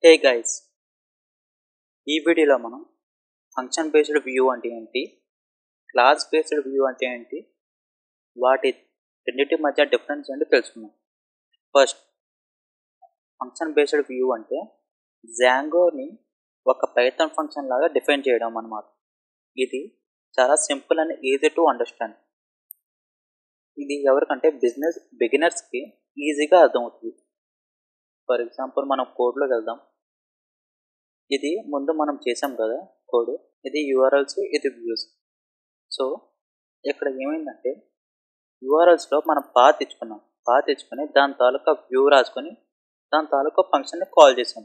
Hey guys, ఈ వీడియోలో మనం ఫంక్షన్ బేస్డ్ వ్యూ అంటే ఏంటి, క్లాస్ బేస్డ్ వ్యూ అంటే ఏంటి, వాటి రెండింటి మధ్య డిఫరెన్స్ ఏంటో తెలుసుకుందాం. ఫస్ట్, ఫంక్షన్ బేస్డ్ వ్యూ అంటే జాంగోని ఒక పైథాన్ ఫంక్షన్ లాగా డిఫైన్ చేయడం అన్నమాట. ఇది చాలా simple and easy to understand. ఇది ఎవరికంటే బిగినర్స్కి ఈజీగా అర్థమవుతుంది. ఫర్ ఎగ్జాంపుల్ మనం కోడ్లోకి వెళ్దాం. ఇది ముందు మనం చేసాం కదా కోడ్, ఇది యూఆర్ఎల్స్, ఇది వ్యూస్. సో ఇక్కడ ఏమైందంటే యూఆర్ఎల్స్లో మనం పాత్ ఇచ్చుకొని దాని తాలూకా వ్యూ రాసుకొని దాని తాలూకా ఫంక్షన్ని కాల్ చేసాం.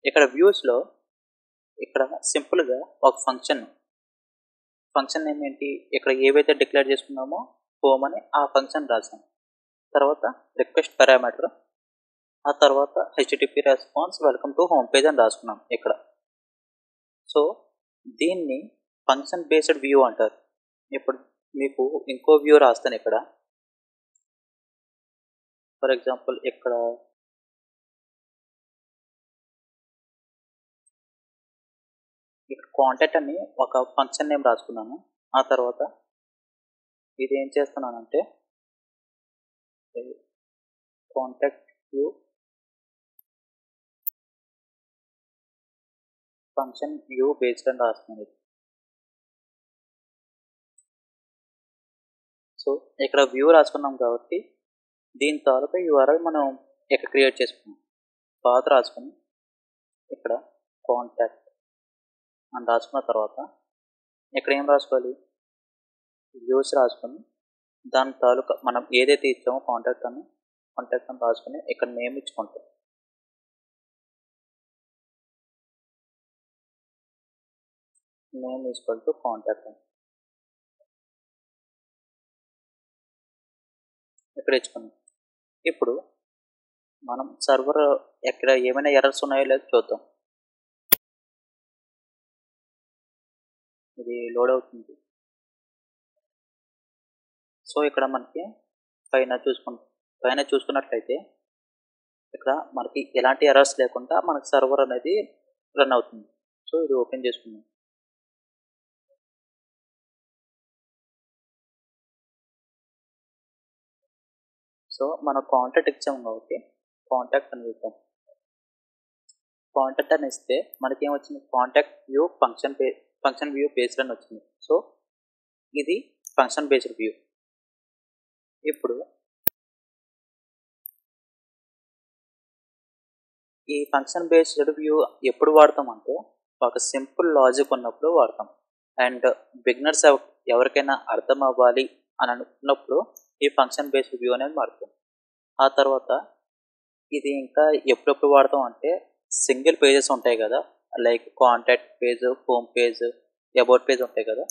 ఇక్కడ వ్యూస్లో ఇక్కడ సింపుల్గా ఒక ఫంక్షన్ నేమ్ ఏంటి, ఇక్కడ ఏవైతే డిక్లేర్ చేసుకున్నామో హోమ్ అని ఆ ఫంక్షన్ రాసాం. తర్వాత రిక్వెస్ట్ పారామీటర్, ఆ తర్వాత HTTP response welcome to home page అని రాసుకున్నాం ఇక్కడ. సో దీన్ని ఫంక్షన్ బేస్డ్ వ్యూ అంటారు. ఇప్పుడు మీకు ఇంకో వ్యూ రాస్తాను ఇక్కడ. ఫర్ ఎగ్జాంపుల్ ఇక్కడ కాంటాక్ట్ అని ఒక ఫంక్షన్ నేమ్ రాసుకున్నాను. ఆ తర్వాత ఇది ఏం చేస్తున్నానంటే contact view function view based అని రాస్తున్నాను. సో ఇక్కడ వ్యూ రాసుకున్నాం కాబట్టి దీని తాలూకా యూఆర్ఎల్ మనం ఇక్కడ క్రియేట్ చేసుకున్నాం. పాత్ రాసుకుని ఇక్కడ కాంటాక్ట్ అని రాసుకున్న తర్వాత ఇక్కడ ఏం రాసుకోవాలి, వ్యూస్ రాసుకొని దాని తాలూకా మనం ఏదైతే ఇచ్చామో కాంటాక్ట్ అని రాసుకొని ఇక్కడ నేమ్ ఇచ్చుకుంటాం. నేమ్ ఈక్వల్ టు కాంటాక్ట్ అని ఇక్కడ ఇచ్చుకున్నాం. ఇప్పుడు మనం సర్వర్ ఎక్కడ ఏమైనా ఎర్రర్స్ ఉన్నాయో లేదో చూద్దాం. ఇది లోడ్ అవుతుంది. సో ఇక్కడ మనకి పైన చూసుకున్నట్లయితే ఇక్కడ మనకి ఎలాంటి ఎర్రర్స్ లేకుండా మనకి సర్వర్ అనేది రన్ అవుతుంది. సో ఇది ఓపెన్ చేసుకుందాం. సో మనం కాంటాక్ట్ ఇచ్చాము కాబట్టి కాంటాక్ట్ అని ఇస్తాం. కాంటాక్ట్ అని ఇస్తే మనకి ఏమొచ్చింది, contact view function view based అని వచ్చింది. సో ఇది ఫంక్షన్ బేస్డ్ వ్యూ. ఇప్పుడు ఈ ఫంక్షన్ బేస్డ్ వ్యూ ఎప్పుడు వాడతాం అంటే ఒక సింపుల్ లాజిక్ ఉన్నప్పుడు వాడతాం. అండ్ బిగినర్స్ ఎవరికైనా అర్థం అవ్వాలి అని అనుకున్నప్పుడు ఈ ఫంక్షన్ బేస్డ్ వ్యూ అనేది వాడతాం. ఆ తర్వాత ఇది ఇంకా ఎప్పుడెప్పుడు వాడతాం అంటే సింగిల్ పేజెస్ ఉంటాయి కదా, like contact page, home page, about page ఉంటాయి కదా.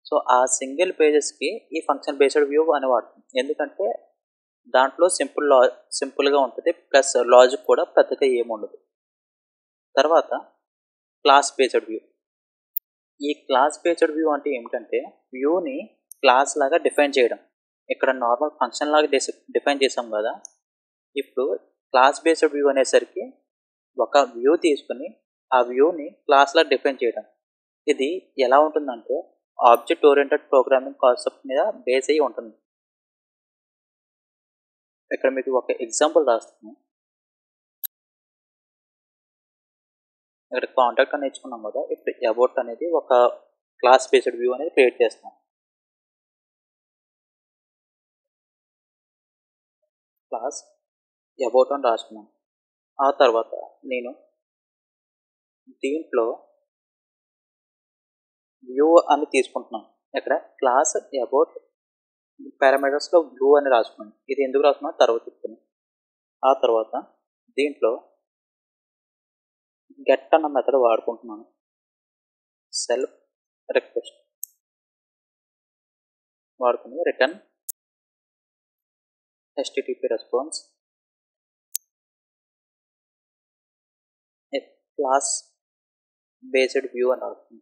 సో ఆ సింగిల్ పేజెస్కి ఈ ఫంక్షన్ బేస్డ్ వ్యూ అని వాడతాం. ఎందుకంటే దాంట్లో సింపుల్గా ఉంటుంది, ప్లస్ లాజిక్ కూడా పెద్దగా ఏముండదు. తర్వాత క్లాస్ బేస్డ్ వ్యూ. ఈ క్లాస్ బేస్డ్ వ్యూ అంటే ఏమిటంటే వ్యూని క్లాస్ లాగా డిఫైన్ చేయడం. ఇక్కడ నార్మల్ ఫంక్షన్ లాగా డిఫైన్ చేసాం కదా, ఇప్పుడు క్లాస్ బేస్డ్ వ్యూ అనేసరికి ఒక వ్యూ తీసుకుని ఆ వ్యూని క్లాస్లా డిఫైన్ చేయడం. ఇది ఎలా ఉంటుందంటే ఆబ్జెక్ట్ ఓరియంటెడ్ ప్రోగ్రామింగ్ కాన్సెప్ట్ మీద బేస్ అయ్యి ఉంటుంది. ఇక్కడ మీకు ఒక ఎగ్జాంపుల్ రాస్తాను. ఇక్కడ కాంటాక్ట్ అని నేర్చుకున్నాం కదా, ఇప్పుడు అబౌట్ అనేది ఒక క్లాస్ బేస్డ్ వ్యూ అనేది క్రియేట్ చేస్తాం. క్లాస్ అబౌట్ అని రాసుకున్నాను. ఆ తర్వాత నేను దీంట్లో వ్యూ అని తీసుకుంటున్నాను. ఇక్కడ క్లాస్ అబౌట్ పారామీటర్స్లో వ్యూ అని రాసుకున్నాను. ఇది ఎందుకు రాసుకున్నా తర్వాత చెప్తాను. ఆ తర్వాత దీంట్లో గెట్ అన్న మెథడ్ వాడుకుంటున్నాను. సెల్ఫ్ రిక్వెస్ట్ వాడుకుని return HTTP response class based view అని రాస్తుంది.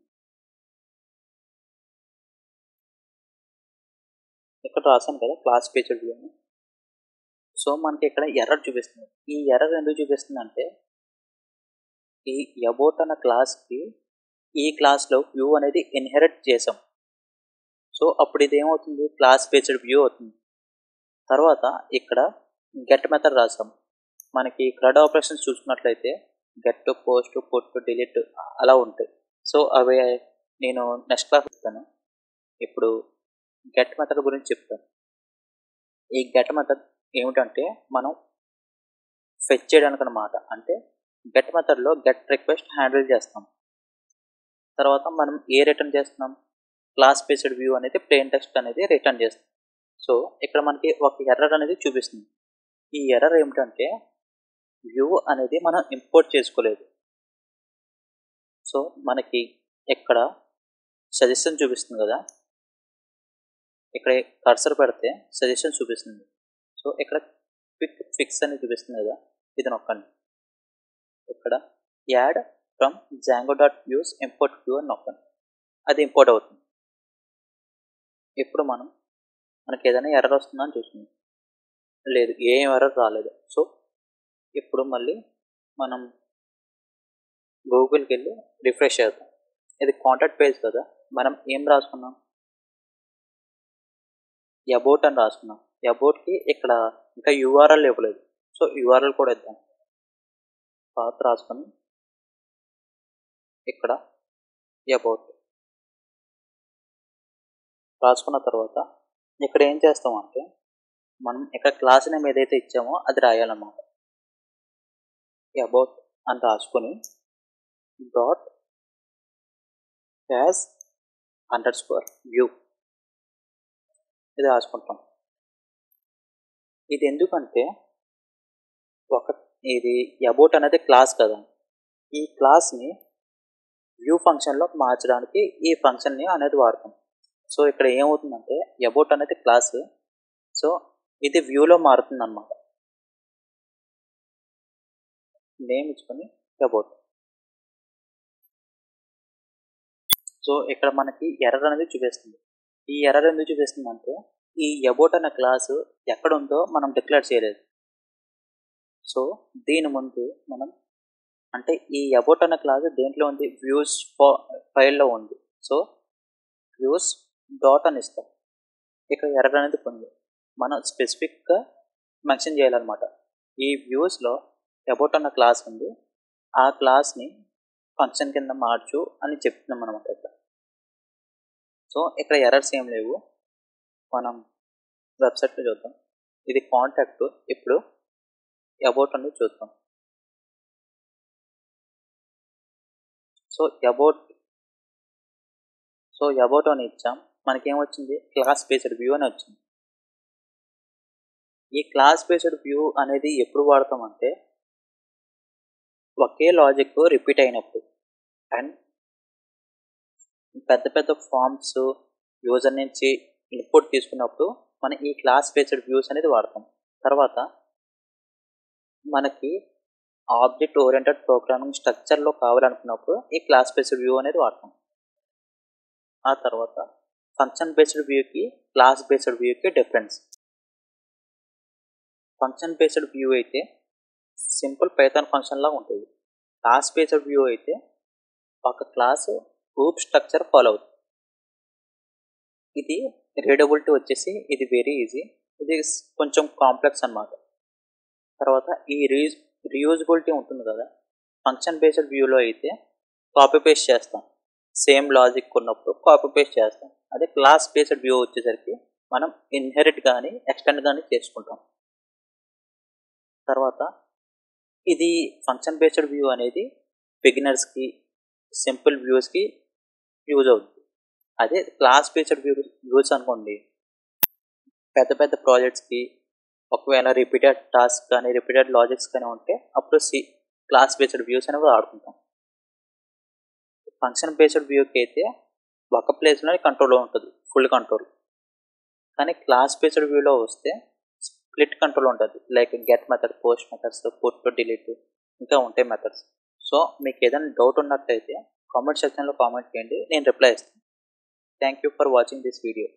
ఇక్కడ రాసాను కదా క్లాస్ బేస్డ్ వ్యూ అని. సో మనకి ఇక్కడ ఎర్రర్ చూపిస్తుంది. ఈ ఎర్రర్ ఎందుకు చూపిస్తుంది అంటే ఈ అబౌట్ అన్న క్లాస్కి ఈ క్లాస్లో వ్యూ అనేది ఇన్హెరిట్ చేసాం. సో అప్పుడు ఇది ఏమవుతుంది, క్లాస్ బేస్డ్ వ్యూ అవుతుంది. తర్వాత ఇక్కడ గెట్ మెథడ్ రాసాం. మనకి క్రడ్ ఆపరేషన్స్ చూసుకున్నట్లయితే గెట్, పోస్ట్, పుట్, డిలీట్ అలా ఉంటాయి. సో అవి నేను నెక్స్ట్ క్లాస్ చెప్తాను. ఇప్పుడు గెట్ మెథడ్ గురించి చెప్తాను. ఈ గెట్ మెథడ్ ఏమిటంటే మనం ఫెచ్ చేయడానికి అన్నమాట. అంటే గెట్ మెథడ్లో గెట్ రిక్వెస్ట్ హ్యాండిల్ చేస్తాం. తర్వాత మనం రిటర్న్ చేస్తున్నాం, క్లాస్ బేస్డ్ వ్యూ అనేది ప్లెయిన్ టెక్స్ట్ అనేది రిటర్న్ చేస్తాం. సో ఇక్కడ మనకి ఒక ఎర్రర్ అనేది చూపిస్తుంది. ఈ ఎర్రర్ ఏమిటంటే వ్యూ అనేది మనం ఇంపోర్ట్ చేసుకోలేదు. సో మనకి ఇక్కడ సజెషన్ చూపిస్తుంది కదా, ఇక్కడ కర్సర్ పెడితే సజెషన్ చూపిస్తుంది. సో ఇక్కడ క్విక్ ఫిక్స్ అని చూపిస్తుంది కదా, ఇది నొక్కండి. ఇక్కడ add from django.views import view అని నొక్కండి. అది ఇంపోర్ట్ అవుతుంది. ఇప్పుడు మనకి ఏదైనా ఎర్రర్ వస్తుందని చూస్తుంది. లేదు, ఏం ఎర్రర్ రాలేదు. సో ఇప్పుడు మళ్ళీ మనం గూగుల్కి వెళ్ళి రిఫ్రెష్ చేద్దాం. ఇది కాంటాక్ట్ పేజ్ కదా, మనం ఏం రాసుకున్నాం, అబౌట్ అని రాసుకున్నాం. అబౌట్కి ఇక్కడ ఇంకా యూఆర్ఎల్ ఇవ్వలేదు. సో యూఆర్ఎల్ కూడా ఇద్దాం. పాత్ రాసుకొని ఇక్కడ అబౌట్ రాసుకున్న తర్వాత ఇక్కడ ఏం చేస్తామంటే మనం ఇక్కడ క్లాస్ నేమ్ ఏదైతే ఇచ్చామో అది రాయాలన్నమాట. అబౌట్ అని రాసుకొని డాట్ యాజ్ అండర్స్కోర్ వ్యూ ఇది రాసుకుంటాం. ఇది ఎందుకంటే ఇది అబౌట్ అనేది క్లాస్ కదా, ఈ క్లాస్ని వ్యూ ఫంక్షన్లో మార్చడానికి ఈ ఫంక్షన్ని అనేది వాడతాం. సో ఇక్కడ ఏమవుతుందంటే అబౌట్ అనేది క్లాస్, సో ఇది వ్యూలో మారుతుంది అన్నమాట. నేమ్ ఇచ్చుకొని అబౌట్. సో ఇక్కడ మనకి ఎర్రర్ అనేది చూపిస్తుంది. ఈ ఎర్రర్ ఎందుకు చూపిస్తుంది అంటే ఈ అబౌట్ అనే క్లాసు ఎక్కడ ఉందో మనం డిక్లేర్ చేయలేదు. సో దీని ముందు మనం అంటే ఈ అబౌట్ అనే క్లాస్ దేంట్లో ఉంది, వ్యూస్ ఫైల్లో ఉంది. సో వ్యూస్ డాట్ అని ఇస్తాం. ఇక్కడ ఎర్రర్ అనేది పొంది మనం స్పెసిఫిక్గా మెన్షన్ చేయాలన్నమాట. ఈ వ్యూస్లో అబౌట్ అన్న క్లాస్ ఉంది, ఆ క్లాస్ని ఫంక్షన్ కింద మార్చు అని చెప్తున్నాం అనమాట ఇక్కడ. సో ఇక్కడ ఎర్రర్స్ ఏం లేవు. మనం వెబ్సైట్లో చూద్దాం. ఇది కాంటాక్ట్. ఇప్పుడు అబౌట్ అనేది చూద్దాం. సో అబౌట్ అని ఇచ్చాం. మనకేమొచ్చింది, క్లాస్ బేస్డ్ వ్యూ అని వచ్చింది. ఈ క్లాస్ బేస్డ్ వ్యూ అనేది ఎప్పుడు వాడతామంటే ఒకే లాజిక్ రిపీట్ అయినప్పుడు అండ్ పెద్ద పెద్ద ఫామ్స్ యూజర్ నుంచి ఇన్పుట్ తీసుకున్నప్పుడు మనం ఈ క్లాస్ బేస్డ్ వ్యూస్ అనేది వాడతాం. తర్వాత మనకి ఆబ్జెక్ట్ ఓరియంటెడ్ ప్రోగ్రామింగ్ స్ట్రక్చర్లో కావాలనుకున్నప్పుడు ఈ క్లాస్ బేస్డ్ వ్యూ అనేది వాడతాం. ఆ తర్వాత ఫంక్షన్ బేస్డ్ వ్యూకి క్లాస్ బేస్డ్ వ్యూకి డిఫరెన్స్. ఫంక్షన్ బేస్డ్ వ్యూ అయితే సింపుల్ పైథాన్ ఫంక్షన్ లాగా ఉంటుంది. క్లాస్ బేస్డ్ వ్యూ అయితే ఒక క్లాస్ గ్రూప్ స్ట్రక్చర్ ఫాలో అవుతుంది. ఇది రీడబిలిటీ వచ్చేసి ఇది వెరీ ఈజీ, ఇది కొంచెం కాంప్లెక్స్ అన్నమాట. తర్వాత ఈ రీయూజబిలిటీ ఉంటుంది కదా, ఫంక్షన్ బేస్డ్ వ్యూలో అయితే కాపీ పేస్ట్ చేస్తాం. సేమ్ లాజిక్ ఉన్నప్పుడు కాపీ పేస్ట్ చేస్తాం. అదే క్లాస్ బేస్డ్ వ్యూ వచ్చేసరికి మనం ఇన్హెరిట్ కానీ ఎక్స్టెండ్ కానీ చేసుకుంటాం. తర్వాత ఇది ఫంక్షన్ బేస్డ్ వ్యూ అనేది బిగినర్స్కి సింపుల్ వ్యూస్కి యూజ్ అవుతుంది. అదే క్లాస్ బేస్డ్ వ్యూస్ అనుకోండి, పెద్ద పెద్ద ప్రాజెక్ట్స్కి ఒకవేళ రిపీటెడ్ టాస్క్ కానీ రిపీటెడ్ లాజిక్స్ కానీ ఉంటే అప్పుడు క్లాస్ బేస్డ్ వ్యూస్ అనేవి ఆడుకుంటాం. ఫంక్షన్ బేస్డ్ వ్యూకి అయితే ఒక ప్లేస్లోనే కంట్రోల్లో ఉంటుంది, ఫుల్ కంట్రోల్. కానీ క్లాస్ బేస్డ్ వ్యూలో వస్తే స్ప్లిట్ కంట్రోల్ ఉంటుంది. Like get method, post methods, put, delete ఇంకా ఉంటాయి మెథడ్స్. సో మీకు ఏదైనా డౌట్ ఉన్నట్లయితే కామెంట్ సెక్షన్లో కామెంట్ చేయండి, నేను రిప్లై ఇస్తాను. Thank you for watching this video.